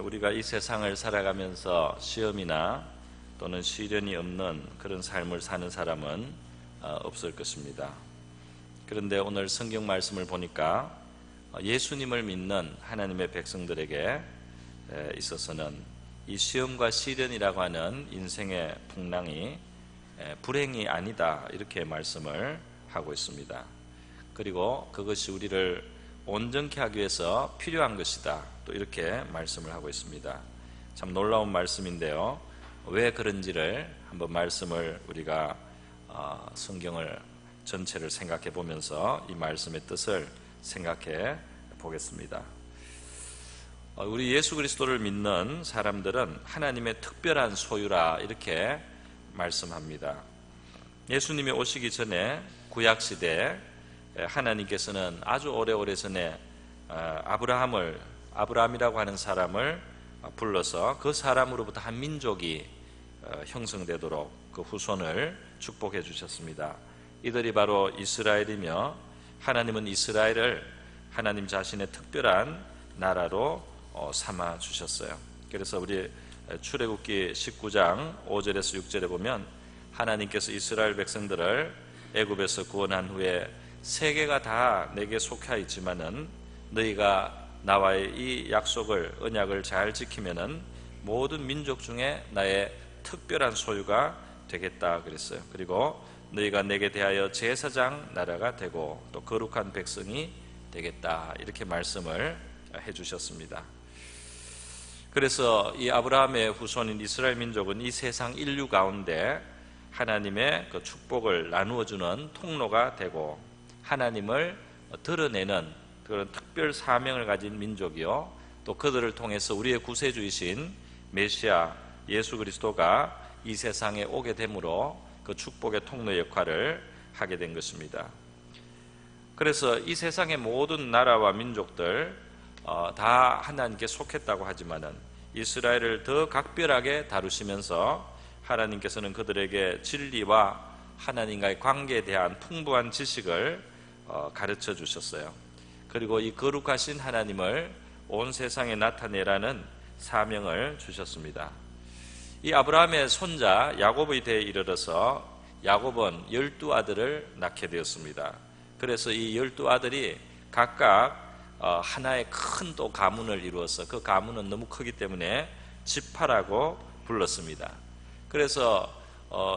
우리가 이 세상을 살아가면서 시험이나 또는 시련이 없는 그런 삶을 사는 사람은 없을 것입니다. 그런데 오늘 성경 말씀을 보니까 예수님을 믿는 하나님의 백성들에게 있어서는 이 시험과 시련이라고 하는 인생의 풍랑이 불행이 아니다, 이렇게 말씀을 하고 있습니다. 그리고 그것이 우리를 온전케 하기 위해서 필요한 것이다, 또 이렇게 말씀을 하고 있습니다. 참 놀라운 말씀인데요, 왜 그런지를 한번 말씀을 우리가 성경을 전체를 생각해 보면서 이 말씀의 뜻을 생각해 보겠습니다. 우리 예수 그리스도를 믿는 사람들은 하나님의 특별한 소유라, 이렇게 말씀합니다. 예수님이 오시기 전에 구약시대 하나님께서는 아주 오래오래 전에 아브라함이라고 하는 사람을 불러서 그 사람으로부터 한 민족이 형성되도록 그 후손을 축복해 주셨습니다. 이들이 바로 이스라엘이며, 하나님은 이스라엘을 하나님 자신의 특별한 나라로 삼아 주셨어요. 그래서 우리 출애굽기 19장 5절에서 6절에 보면 하나님께서 이스라엘 백성들을 애굽에서 구원한 후에 세계가 다 내게 속해 있지만은 너희가 나와의 이 약속을, 언약을 잘 지키면은 모든 민족 중에 나의 특별한 소유가 되겠다 그랬어요. 그리고 너희가 내게 대하여 제사장 나라가 되고 또 거룩한 백성이 되겠다, 이렇게 말씀을 해주셨습니다. 그래서 이 아브라함의 후손인 이스라엘 민족은 이 세상 인류 가운데 하나님의 그 축복을 나누어주는 통로가 되고 하나님을 드러내는 그런 특별 사명을 가진 민족이요, 또 그들을 통해서 우리의 구세주이신 메시아 예수 그리스도가 이 세상에 오게 됨으로 그 축복의 통로 역할을 하게 된 것입니다. 그래서 이 세상의 모든 나라와 민족들 다 하나님께 속했다고 하지만은 이스라엘을 더 각별하게 다루시면서 하나님께서는 그들에게 진리와 하나님과의 관계에 대한 풍부한 지식을 가르쳐 주셨어요. 그리고 이 거룩하신 하나님을 온 세상에 나타내라는 사명을 주셨습니다. 이 아브라함의 손자 야곱의 대에 이르러서 야곱은 12아들을 낳게 되었습니다. 그래서 이 12아들이 각각 하나의 큰 또 가문을 이루어서 그 가문은 너무 크기 때문에 지파라고 불렀습니다. 그래서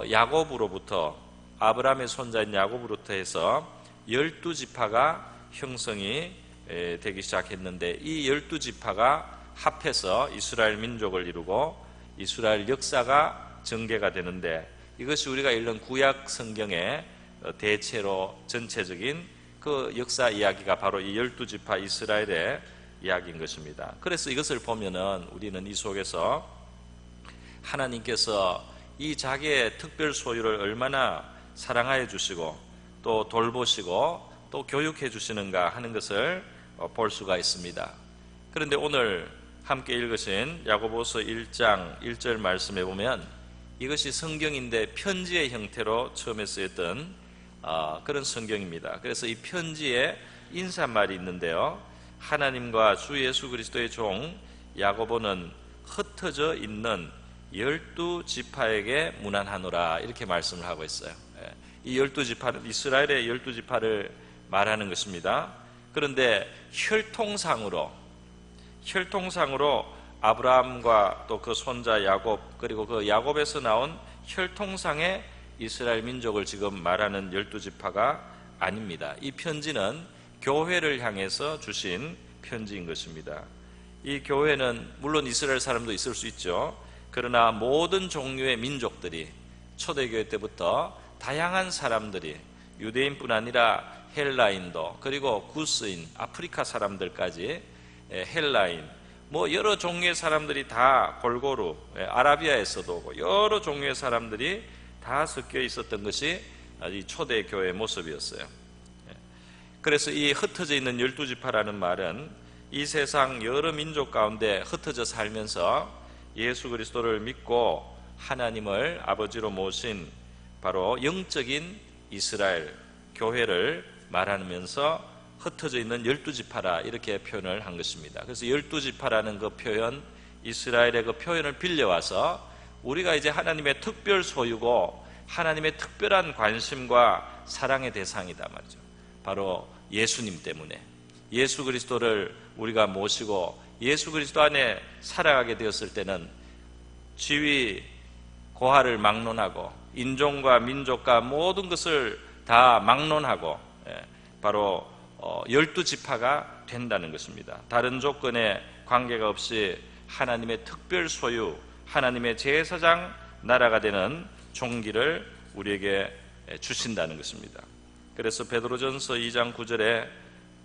야곱으로부터, 아브라함의 손자인 야곱으로부터 해서 12지파가 형성이 되기 시작했는데, 이 12지파가 합해서 이스라엘 민족을 이루고 이스라엘 역사가 전개가 되는데, 이것이 우리가 읽는 구약 성경의 대체로 전체적인 그 역사 이야기가 바로 이 12지파 이스라엘의 이야기인 것입니다. 그래서 이것을 보면은 우리는 이 속에서 하나님께서 이 자기의 특별 소유를 얼마나 사랑하여 주시고 또 돌보시고 또 교육해 주시는가 하는 것을 볼 수가 있습니다. 그런데 오늘 함께 읽으신 야고보서 1장 1절 말씀에 보면 이것이 성경인데 편지의 형태로 처음에 쓰였던 그런 성경입니다. 그래서 이 편지에 인사말이 있는데요, 하나님과 주 예수 그리스도의 종 야고보는 흩어져 있는 12지파에게 문안하노라, 이렇게 말씀을 하고 있어요. 이 12지파는 이스라엘의 12지파를 말하는 것입니다. 그런데 혈통상으로 아브라함과 또 그 손자 야곱, 그리고 그 야곱에서 나온 혈통상의 이스라엘 민족을 지금 말하는 12지파가 아닙니다. 이 편지는 교회를 향해서 주신 편지인 것입니다. 이 교회는 물론 이스라엘 사람도 있을 수 있죠. 그러나 모든 종류의 민족들이 초대교회 때부터 다양한 사람들이, 유대인뿐 아니라 헬라인도, 그리고 구스인, 아프리카 사람들까지, 헬라인, 여러 종류의 사람들이 다 골고루, 아라비아에서도 오고 여러 종류의 사람들이 다 섞여 있었던 것이 이 초대교회의 모습이었어요. 그래서 이 흩어져 있는 12지파라는 말은 이 세상 여러 민족 가운데 흩어져 살면서 예수 그리스도를 믿고 하나님을 아버지로 모신 바로 영적인 이스라엘 교회를 말하면서 흩어져 있는 12지파라, 이렇게 표현을 한 것입니다. 그래서 12지파라는 그 표현, 이스라엘의 그 표현을 빌려와서 우리가 이제 하나님의 특별 소유고 하나님의 특별한 관심과 사랑의 대상이다 말이죠. 바로 예수님 때문에 예수 그리스도를 우리가 모시고 예수 그리스도 안에 살아가게 되었을 때는 지위, 고하를 막론하고 인종과 민족과 모든 것을 다 막론하고 바로 12지파가 된다는 것입니다. 다른 조건에 관계가 없이 하나님의 특별 소유, 하나님의 제사장 나라가 되는 종기를 우리에게 주신다는 것입니다. 그래서 베드로전서 2장 9절에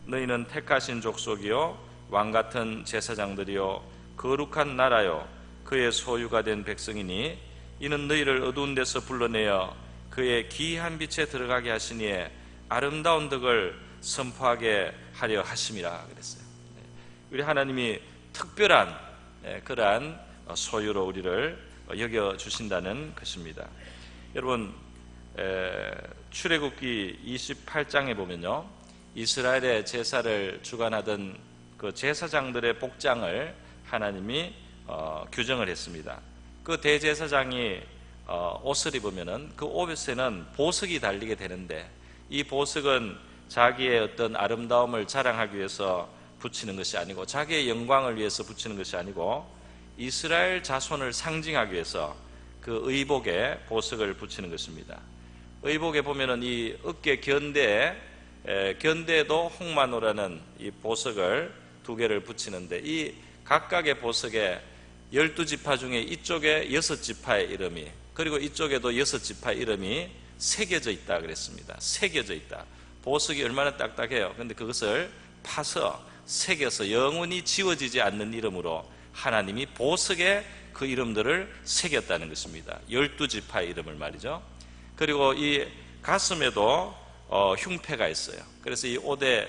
너희는 택하신 족속이요 왕같은 제사장들이요 거룩한 나라요 그의 소유가 된 백성이니 이는 너희를 어두운 데서 불러내어 그의 기이한 빛에 들어가게 하시니에 아름다운 덕을 선포하게 하려 하심이라 그랬어요. 우리 하나님이 특별한 그러한 소유로 우리를 여겨주신다는 것입니다. 여러분 출애굽기 28장에 보면요 이스라엘의 제사를 주관하던 그 제사장들의 복장을 하나님이 규정을 했습니다. 그 대제사장이 옷을 입으면은 그 옷에는 보석이 달리게 되는데 이 보석은 자기의 어떤 아름다움을 자랑하기 위해서 붙이는 것이 아니고 자기의 영광을 위해서 붙이는 것이 아니고 이스라엘 자손을 상징하기 위해서 그 의복에 보석을 붙이는 것입니다. 의복에 보면은 이 어깨 견대에도 홍마노라는 이 보석을 2개를 붙이는데 이 각각의 보석에 12지파 중에 이쪽에 6지파의 이름이 그리고 이쪽에도 6지파의 이름이 새겨져 있다 그랬습니다. 새겨져 있다. 보석이 얼마나 딱딱해요. 그런데 그것을 파서 새겨서 영원히 지워지지 않는 이름으로 하나님이 보석에 그 이름들을 새겼다는 것입니다. 12지파의 이름을 말이죠. 그리고 이 가슴에도 흉패가 있어요. 그래서 이 옷에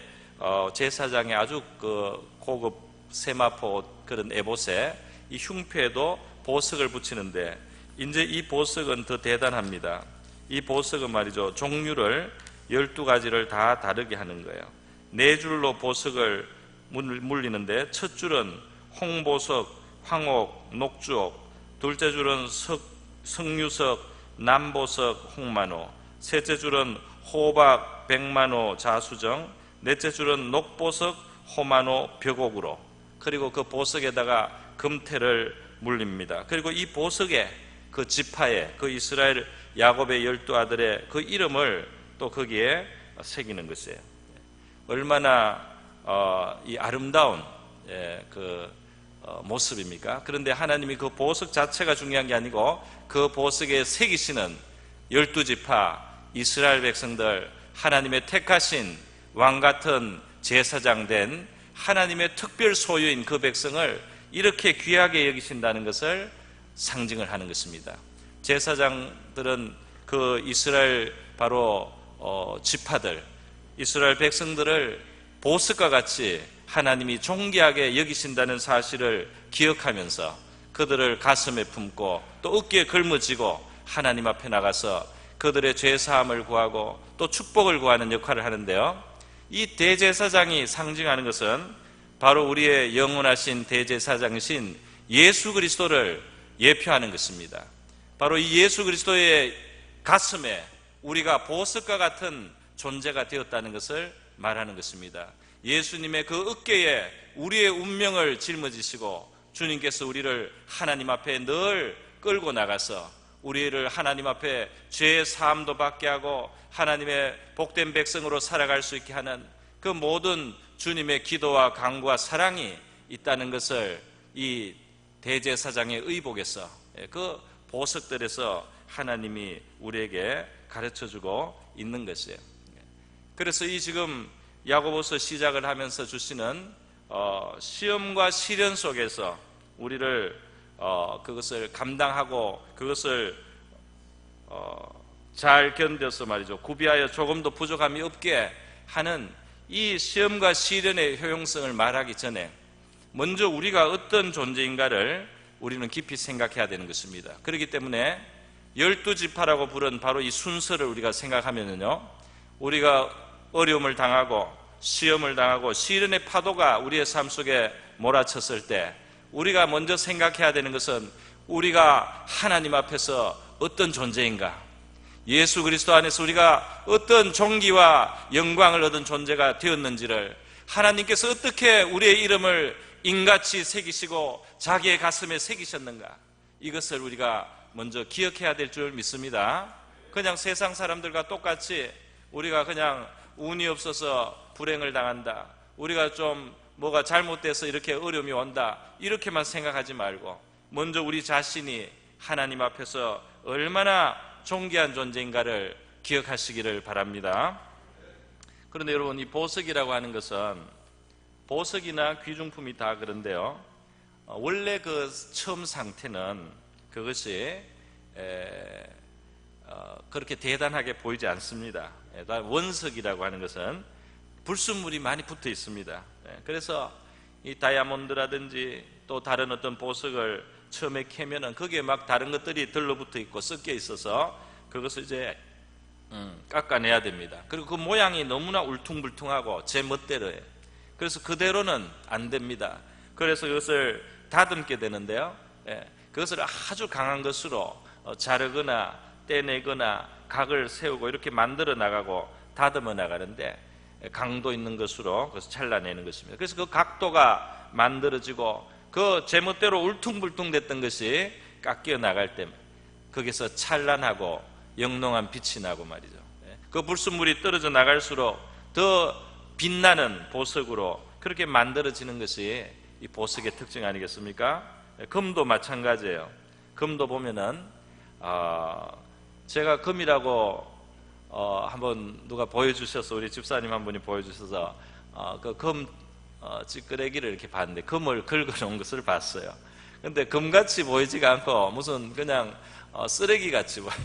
제사장의 아주 그 고급 세마포 그런 에봇에 이 흉패에도 보석을 붙이는데 이제 이 보석은 더 대단합니다. 이 보석은 말이죠 종류를 12가지를 다 다르게 하는 거예요. 4줄로 보석을 물리는데 첫 줄은 홍보석, 황옥, 녹주옥, 둘째 줄은 석류석, 남보석, 홍만호, 셋째 줄은 호박, 백만호, 자수정, 넷째 줄은 녹보석, 호만호, 벽옥으로 그리고 그 보석에다가 금태를 물립니다. 그리고 이 보석에 그 지파에 그 이스라엘 야곱의 12아들의 그 이름을 또 거기에 새기는 것이에요. 얼마나 이 아름다운 모습입니까? 그런데 하나님이 그 보석 자체가 중요한 게 아니고 그 보석에 새기시는 12지파 이스라엘 백성들 하나님의 택하신 왕같은 제사장 된 하나님의 특별 소유인 그 백성을 이렇게 귀하게 여기신다는 것을 상징을 하는 것입니다. 제사장들은 그 이스라엘 바로 지파들 이스라엘 백성들을 보석과 같이 하나님이 존귀하게 여기신다는 사실을 기억하면서 그들을 가슴에 품고 또 어깨에 걸머쥐고 하나님 앞에 나가서 그들의 죄사함을 구하고 또 축복을 구하는 역할을 하는데요. 이 대제사장이 상징하는 것은 바로 우리의 영원하신 대제사장이신 예수 그리스도를 예표하는 것입니다. 바로 이 예수 그리스도의 가슴에 우리가 보석과 같은 존재가 되었다는 것을 말하는 것입니다. 예수님의 그 어깨에 우리의 운명을 짊어지시고 주님께서 우리를 하나님 앞에 늘 끌고 나가서 우리를 하나님 앞에 죄의 사함도 받게 하고 하나님의 복된 백성으로 살아갈 수 있게 하는 그 모든 주님의 기도와 강구와 사랑이 있다는 것을 이 대제사장의 의복에서 그 보석들에서 하나님이 우리에게 가르쳐주고 있는 것이에요. 그래서 이 지금 야고보서 시작을 하면서 주시는 시험과 시련 속에서 우리를 그것을 감당하고 그것을 잘 견뎌서 말이죠 구비하여 조금도 부족함이 없게 하는 이 시험과 시련의 효용성을 말하기 전에 먼저 우리가 어떤 존재인가를 우리는 깊이 생각해야 되는 것입니다. 그렇기 때문에 12지파라고 부른 바로 이 순서를 우리가 생각하면요 우리가 어려움을 당하고 시험을 당하고 시련의 파도가 우리의 삶 속에 몰아쳤을 때 우리가 먼저 생각해야 되는 것은 우리가 하나님 앞에서 어떤 존재인가, 예수 그리스도 안에서 우리가 어떤 존귀와 영광을 얻은 존재가 되었는지를, 하나님께서 어떻게 우리의 이름을 인같이 새기시고 자기의 가슴에 새기셨는가, 이것을 우리가 먼저 기억해야 될 줄 믿습니다. 그냥 세상 사람들과 똑같이 우리가 그냥 운이 없어서 불행을 당한다, 우리가 좀 뭐가 잘못돼서 이렇게 어려움이 온다, 이렇게만 생각하지 말고 먼저 우리 자신이 하나님 앞에서 얼마나 존귀한 존재인가를 기억하시기를 바랍니다. 그런데 여러분, 이 보석이라고 하는 것은, 보석이나 귀중품이 다 그런데요, 원래 그 처음 상태는 그것이 그렇게 대단하게 보이지 않습니다. 원석이라고 하는 것은 불순물이 많이 붙어 있습니다. 그래서 이 다이아몬드라든지 또 다른 어떤 보석을 처음에 캐면은 거기에 막 다른 것들이 들러붙어 있고 섞여 있어서 그것을 이제 깎아내야 됩니다. 그리고 그 모양이 너무나 울퉁불퉁하고 제 멋대로 해요. 그래서 그대로는 안 됩니다. 그래서 그것을 다듬게 되는데요, 그것을 아주 강한 것으로 자르거나 떼내거나 각을 세우고 이렇게 만들어 나가고 다듬어 나가는데, 강도 있는 것으로 그것을 잘라내는 것입니다. 그래서 그 각도가 만들어지고 그 제멋대로 울퉁불퉁 됐던 것이 깎여 나갈 때 거기서 찬란하고 영롱한 빛이 나고 말이죠. 그 불순물이 떨어져 나갈수록 더 빛나는 보석으로 그렇게 만들어지는 것이 이 보석의 특징 아니겠습니까? 금도 마찬가지예요. 금도 보면은 제가 금이라고 한번 누가 보여주셔서, 우리 집사님 한 분이 보여주셔서 그 금 찌끄레기를 이렇게 봤는데 금을 긁어놓은 것을 봤어요. 근데 금같이 보이지가 않고 무슨 그냥 쓰레기 같이 보여요.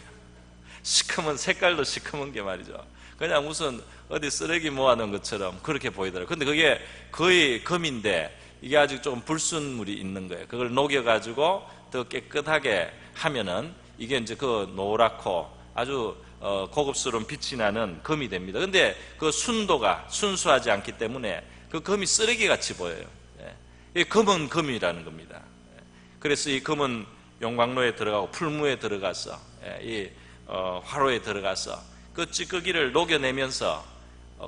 시커먼, 색깔도 시커먼 게 말이죠. 그냥 무슨 어디 쓰레기 모아놓은 것처럼 그렇게 보이더라고요. 근데 그게 거의 금인데 이게 아직 좀 불순물이 있는 거예요. 그걸 녹여가지고 더 깨끗하게 하면은 이게 이제 그 노랗고 아주 고급스러운 빛이 나는 금이 됩니다. 근데 그 순도가 순수하지 않기 때문에 그 금이 쓰레기 같이 보여요. 이 금은 금이라는 겁니다. 그래서 이 금은 용광로에 들어가고 풀무에 들어가서 이 화로에 들어가서 그 찌꺼기를 녹여내면서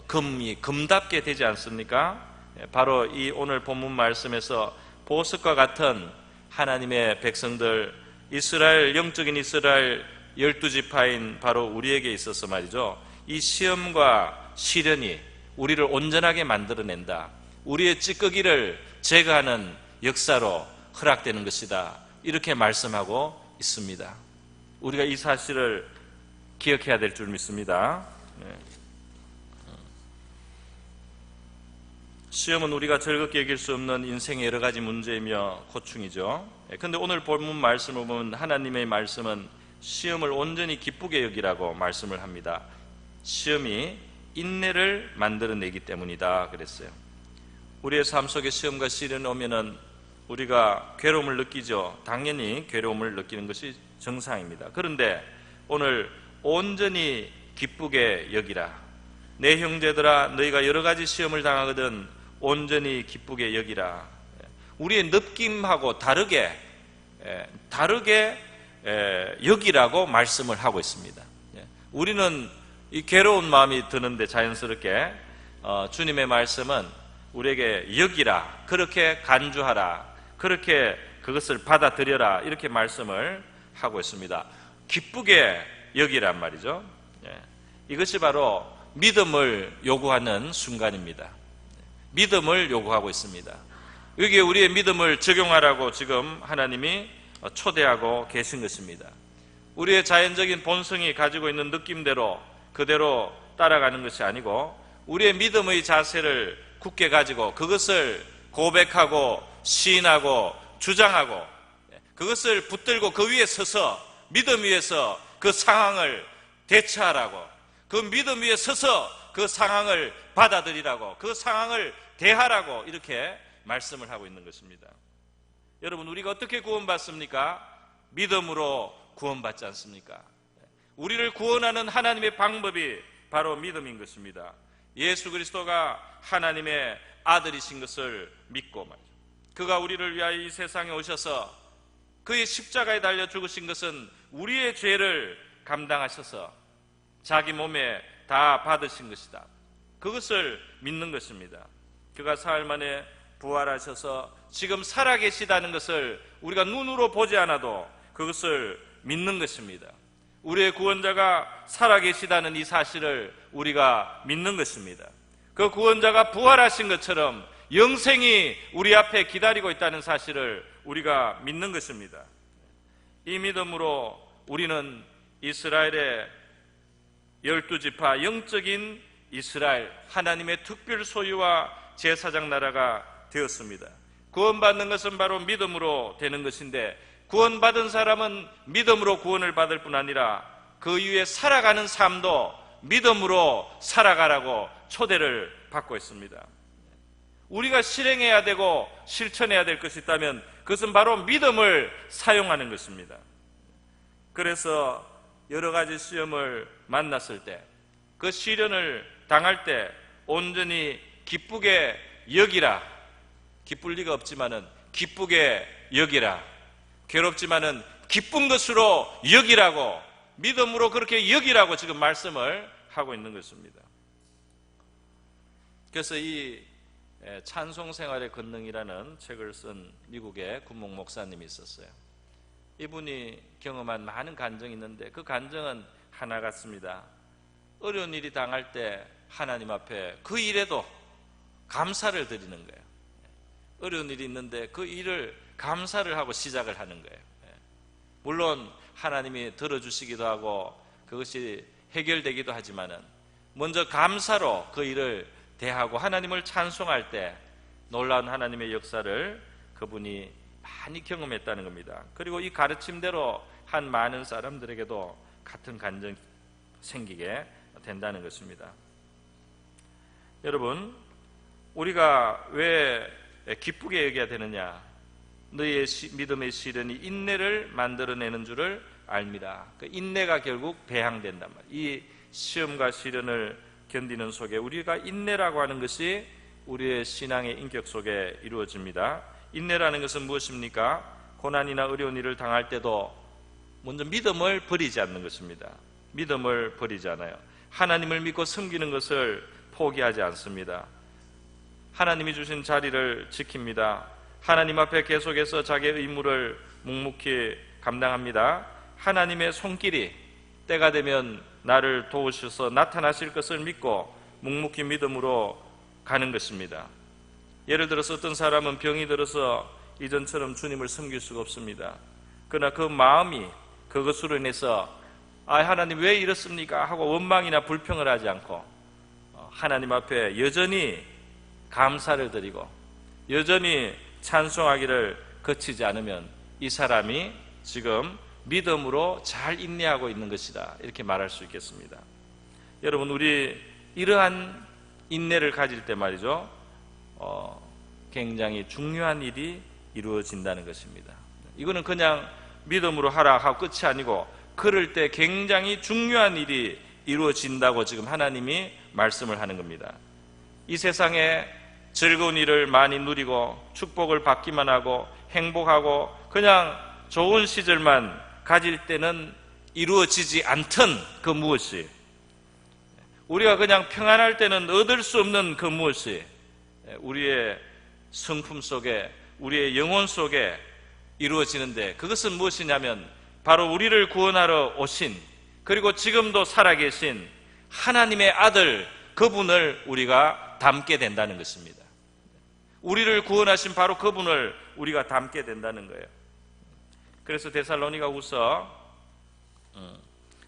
금이 금답게 되지 않습니까? 바로 이 오늘 본문 말씀에서 보석과 같은 하나님의 백성들, 이스라엘, 영적인 이스라엘 12지파인 바로 우리에게 있어서 말이죠, 이 시험과 시련이 우리를 온전하게 만들어낸다, 우리의 찌꺼기를 제거하는 역사로 허락되는 것이다, 이렇게 말씀하고 있습니다. 우리가 이 사실을 기억해야 될 줄 믿습니다. 시험은 우리가 즐겁게 이길 수 없는 인생의 여러 가지 문제이며 고충이죠. 그런데 오늘 본문 말씀을 보면 하나님의 말씀은 시험을 온전히 기쁘게 여기라고 말씀을 합니다. 시험이 인내를 만들어내기 때문이다 그랬어요. 우리의 삶 속에 시험과 시련이 오면은 우리가 괴로움을 느끼죠. 당연히 괴로움을 느끼는 것이 정상입니다. 그런데 오늘 온전히 기쁘게 여기라. 내 형제들아, 너희가 여러 가지 시험을 당하거든 온전히 기쁘게 여기라. 우리의 느낌하고 다르게 여기라고 말씀을 하고 있습니다. 우리는 이 괴로운 마음이 드는데 자연스럽게 주님의 말씀은 우리에게 여기라, 그렇게 간주하라, 그렇게 그것을 받아들여라, 이렇게 말씀을 하고 있습니다. 기쁘게 여기란 말이죠. 이것이 바로 믿음을 요구하는 순간입니다. 믿음을 요구하고 있습니다. 여기에 우리의 믿음을 적용하라고 지금 하나님이 초대하고 계신 것입니다. 우리의 자연적인 본성이 가지고 있는 느낌대로 그대로 따라가는 것이 아니고 우리의 믿음의 자세를 굳게 가지고 그것을 고백하고 시인하고 주장하고 그것을 붙들고 그 위에 서서 믿음 위에서 그 상황을 대처하라고, 그 믿음 위에 서서 그 상황을 받아들이라고, 그 상황을 대하라고 이렇게 말씀을 하고 있는 것입니다. 여러분, 우리가 어떻게 구원받습니까? 믿음으로 구원받지 않습니까? 우리를 구원하는 하나님의 방법이 바로 믿음인 것입니다. 예수 그리스도가 하나님의 아들이신 것을 믿고 말이죠. 그가 우리를 위하여 이 세상에 오셔서 그의 십자가에 달려 죽으신 것은 우리의 죄를 감당하셔서 자기 몸에 다 받으신 것이다. 그것을 믿는 것입니다. 그가 사흘 만에 부활하셔서 지금 살아계시다는 것을 우리가 눈으로 보지 않아도 그것을 믿는 것입니다. 우리의 구원자가 살아계시다는 이 사실을 우리가 믿는 것입니다. 그 구원자가 부활하신 것처럼 영생이 우리 앞에 기다리고 있다는 사실을 우리가 믿는 것입니다. 이 믿음으로 우리는 이스라엘의 12지파 영적인 이스라엘, 하나님의 특별 소유와 제사장 나라가 되었습니다. 구원받는 것은 바로 믿음으로 되는 것인데, 구원받은 사람은 믿음으로 구원을 받을 뿐 아니라 그 이후에 살아가는 삶도 믿음으로 살아가라고 초대를 받고 있습니다. 우리가 실행해야 되고 실천해야 될 것이 있다면 그것은 바로 믿음을 사용하는 것입니다. 그래서 여러 가지 시험을 만났을 때, 그 시련을 당할 때 온전히 기쁘게 여기라. 기쁠 리가 없지만은 기쁘게 여기라. 괴롭지만은 기쁜 것으로 여기라고, 믿음으로 그렇게 여기라고 지금 말씀을 하고 있는 것입니다. 그래서 이 찬송생활의 권능이라는 책을 쓴 미국의 군목 목사님이 있었어요. 이분이 경험한 많은 간증이 있는데 그 간증은 하나 같습니다. 어려운 일이 당할 때 하나님 앞에 그 일에도 감사를 드리는 거예요. 어려운 일이 있는데 그 일을 감사를 하고 시작을 하는 거예요. 물론 하나님이 들어주시기도 하고 그것이 해결되기도 하지만은 먼저 감사로 그 일을 대하고 하나님을 찬송할 때 놀라운 하나님의 역사를 그분이 많이 경험했다는 겁니다. 그리고 이 가르침대로 한 많은 사람들에게도 같은 감정이 생기게 된다는 것입니다. 여러분, 우리가 왜 기쁘게 여겨야 되느냐? 너희의 믿음의 시련이 인내를 만들어내는 줄을 알미라. 그 인내가 결국 배양된단 말이에요. 이 시험과 시련을 견디는 속에 우리가 인내라고 하는 것이 우리의 신앙의 인격 속에 이루어집니다. 인내라는 것은 무엇입니까? 고난이나 어려운 일을 당할 때도 먼저 믿음을 버리지 않는 것입니다. 믿음을 버리지 않아요. 하나님을 믿고 섬기는 것을 포기하지 않습니다. 하나님이 주신 자리를 지킵니다. 하나님 앞에 계속해서 자기의 의무를 묵묵히 감당합니다. 하나님의 손길이 때가 되면 나를 도우셔서 나타나실 것을 믿고 묵묵히 믿음으로 가는 것입니다. 예를 들어서 어떤 사람은 병이 들어서 이전처럼 주님을 섬길 수가 없습니다. 그러나 그 마음이 그것으로 인해서 하나님 왜 이렇습니까? 하고 원망이나 불평을 하지 않고 하나님 앞에 여전히 감사를 드리고 여전히 찬송하기를 거치지 않으면 이 사람이 지금 믿음으로 잘 인내하고 있는 것이다, 이렇게 말할 수 있겠습니다. 여러분, 우리 이러한 인내를 가질 때 말이죠, 굉장히 중요한 일이 이루어진다는 것입니다. 이거는 그냥 믿음으로 하라 하고 끝이 아니고 그럴 때 굉장히 중요한 일이 이루어진다고 지금 하나님이 말씀을 하는 겁니다. 이 세상에 즐거운 일을 많이 누리고 축복을 받기만 하고 행복하고 그냥 좋은 시절만 가질 때는 이루어지지 않던 그 무엇이, 우리가 그냥 평안할 때는 얻을 수 없는 그 무엇이 우리의 성품 속에, 우리의 영혼 속에 이루어지는데, 그것은 무엇이냐면 바로 우리를 구원하러 오신, 그리고 지금도 살아계신 하나님의 아들, 그분을 우리가 닮게 된다는 것입니다. 우리를 구원하신 바로 그분을 우리가 닮게 된다는 거예요. 그래서 데살로니가후서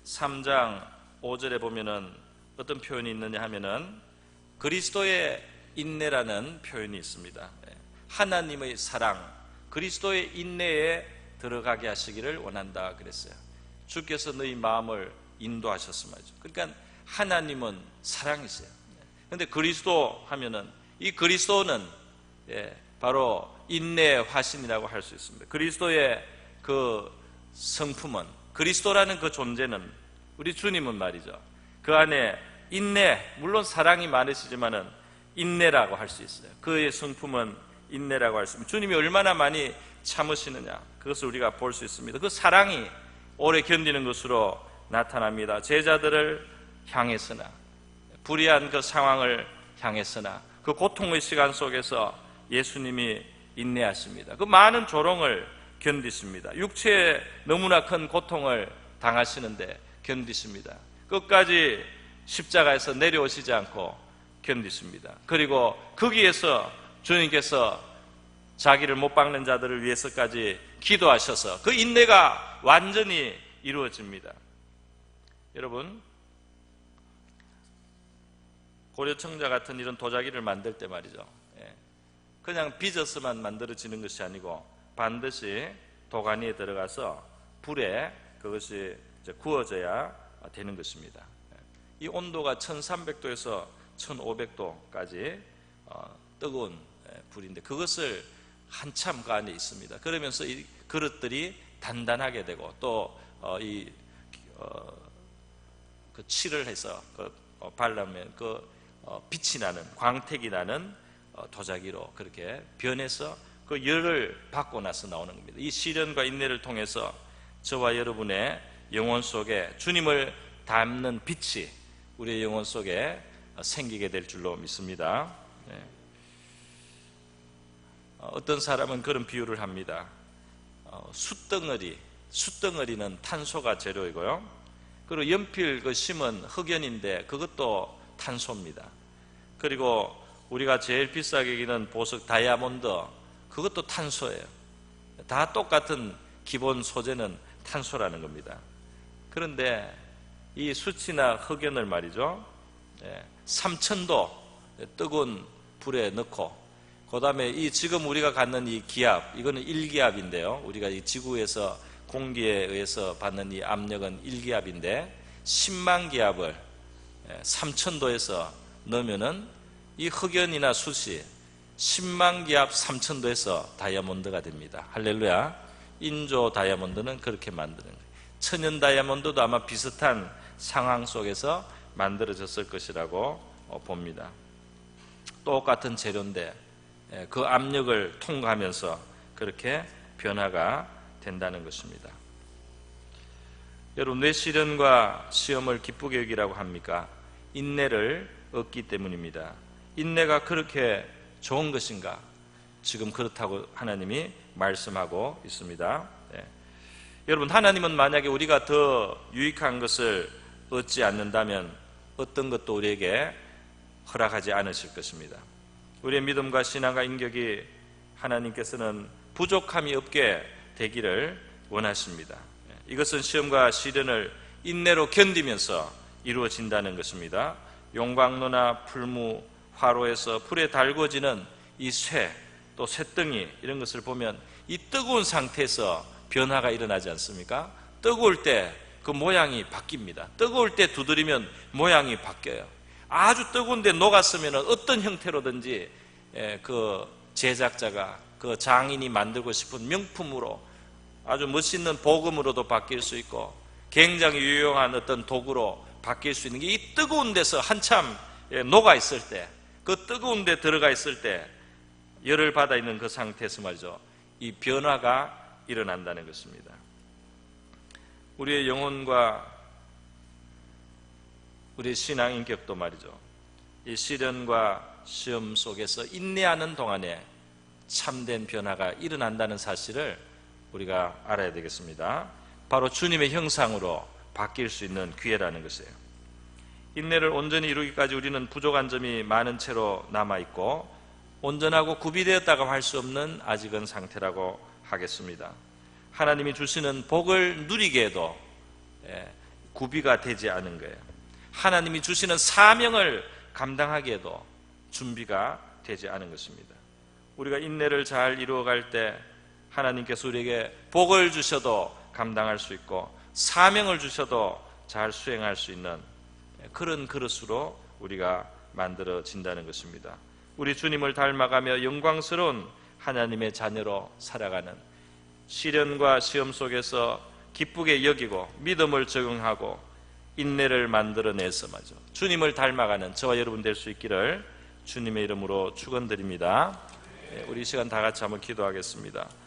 3장 5절에 보면은 어떤 표현이 있느냐 하면은 그리스도의 인내라는 표현이 있습니다. 하나님의 사랑, 그리스도의 인내에 들어가게 하시기를 원한다 그랬어요. 주께서 너희 마음을 인도하셨음 말이죠. 그러니까 하나님은 사랑이세요. 그런데 그리스도 하면은 이 그리스도는 바로 인내의 화신이라고 할 수 있습니다. 그리스도의 그 성품은, 그리스도라는 그 존재는, 우리 주님은 말이죠, 그 안에 인내, 물론 사랑이 많으시지만은 인내라고 할 수 있어요. 그의 성품은 인내라고 할 수 있습니다. 주님이 얼마나 많이 참으시느냐, 그것을 우리가 볼 수 있습니다. 그 사랑이 오래 견디는 것으로 나타납니다. 제자들을 향해서나, 불의한 그 상황을 향해서나, 그 고통의 시간 속에서 예수님이 인내하십니다. 그 많은 조롱을 견디십니다. 육체에 너무나 큰 고통을 당하시는데 견디십니다. 끝까지 십자가에서 내려오시지 않고 견디십니다. 그리고 거기에서 주님께서 자기를 못 박는 자들을 위해서까지 기도하셔서 그 인내가 완전히 이루어집니다. 여러분, 고려청자 같은 이런 도자기를 만들 때 말이죠, 그냥 빚어서만 만들어지는 것이 아니고 반드시 도가니에 들어가서 불에 그것이 구워져야 되는 것입니다. 이 온도가 1300도에서 1500도까지 뜨거운 불인데 그것을 한참 그 안에 있습니다. 그러면서 이 그릇들이 단단하게 되고 또 그 칠을 해서 바르면 빛이 나는, 광택이 나는 도자기로 그렇게 변해서 그 열을 받고 나서 나오는 겁니다. 이 시련과 인내를 통해서 저와 여러분의 영혼 속에 주님을 닮는 빛이 우리의 영혼 속에 생기게 될 줄로 믿습니다. 어떤 사람은 그런 비유를 합니다. 숯덩어리는 탄소가 재료이고요, 그리고 연필 그 심은 흑연인데 그것도 탄소입니다. 그리고 우리가 제일 비싸게 여기는 보석 다이아몬드, 그것도 탄소예요. 다 똑같은 기본 소재는 탄소라는 겁니다. 그런데 이 숯이나 흑연을 말이죠, 3000도 뜨거운 불에 넣고, 그 다음에 이 지금 우리가 갖는 이 기압, 이거는 1기압인데요 우리가 이 지구에서 공기에 의해서 받는 이 압력은 1기압인데 10만 기압을 3000도에서 넣으면은 이 흑연이나 숯이 10만 기압 3000도에서 다이아몬드가 됩니다. 할렐루야. 인조 다이아몬드는 그렇게 만드는 거예요. 천연 다이아몬드도 아마 비슷한 상황 속에서 만들어졌을 것이라고 봅니다. 똑같은 재료인데 그 압력을 통과하면서 그렇게 변화가 된다는 것입니다. 여러분, 왜 시련과 시험을 기쁘게 여기라고 합니까? 인내를 얻기 때문입니다. 인내가 그렇게 좋은 것인가? 지금 그렇다고 하나님이 말씀하고 있습니다. 여러분, 하나님은 만약에 우리가 더 유익한 것을 얻지 않는다면 어떤 것도 우리에게 허락하지 않으실 것입니다. 우리의 믿음과 신앙과 인격이 하나님께서는 부족함이 없게 되기를 원하십니다. 이것은 시험과 시련을 인내로 견디면서 이루어진다는 것입니다. 용광로나 풀무, 화로에서 불에 달궈지는 이 쇠, 또 쇠등이, 이런 것을 보면 이 뜨거운 상태에서 변화가 일어나지 않습니까? 뜨거울 때 그 모양이 바뀝니다. 뜨거울 때 두드리면 모양이 바뀌어요. 아주 뜨거운데 녹았으면 어떤 형태로든지 그 제작자가, 그 장인이 만들고 싶은 명품으로, 아주 멋있는 복음으로도 바뀔 수 있고 굉장히 유용한 어떤 도구로 바뀔 수 있는 게 이 뜨거운 데서 한참 녹아 있을 때, 그 뜨거운 데 들어가 있을 때, 열을 받아 있는 그 상태에서 말이죠, 이 변화가 일어난다는 것입니다. 우리의 영혼과 우리의 신앙 인격도 말이죠, 이 시련과 시험 속에서 인내하는 동안에 참된 변화가 일어난다는 사실을 우리가 알아야 되겠습니다. 바로 주님의 형상으로 바뀔 수 있는 기회라는 것이에요. 인내를 온전히 이루기까지 우리는 부족한 점이 많은 채로 남아있고 온전하고 구비되었다고 할 수 없는 아직은 상태라고 하겠습니다. 하나님이 주시는 복을 누리게 해도 구비가 되지 않은 거예요. 하나님이 주시는 사명을 감당하게 해도 준비가 되지 않은 것입니다. 우리가 인내를 잘 이루어갈 때 하나님께서 우리에게 복을 주셔도 감당할 수 있고 사명을 주셔도 잘 수행할 수 있는 그런 그릇으로 우리가 만들어진다는 것입니다. 우리 주님을 닮아가며 영광스러운 하나님의 자녀로 살아가는, 시련과 시험 속에서 기쁘게 여기고 믿음을 적용하고 인내를 만들어내서 말이죠, 주님을 닮아가는 저와 여러분 될 수 있기를 주님의 이름으로 축원드립니다. 우리 이 시간 다 같이 한번 기도하겠습니다.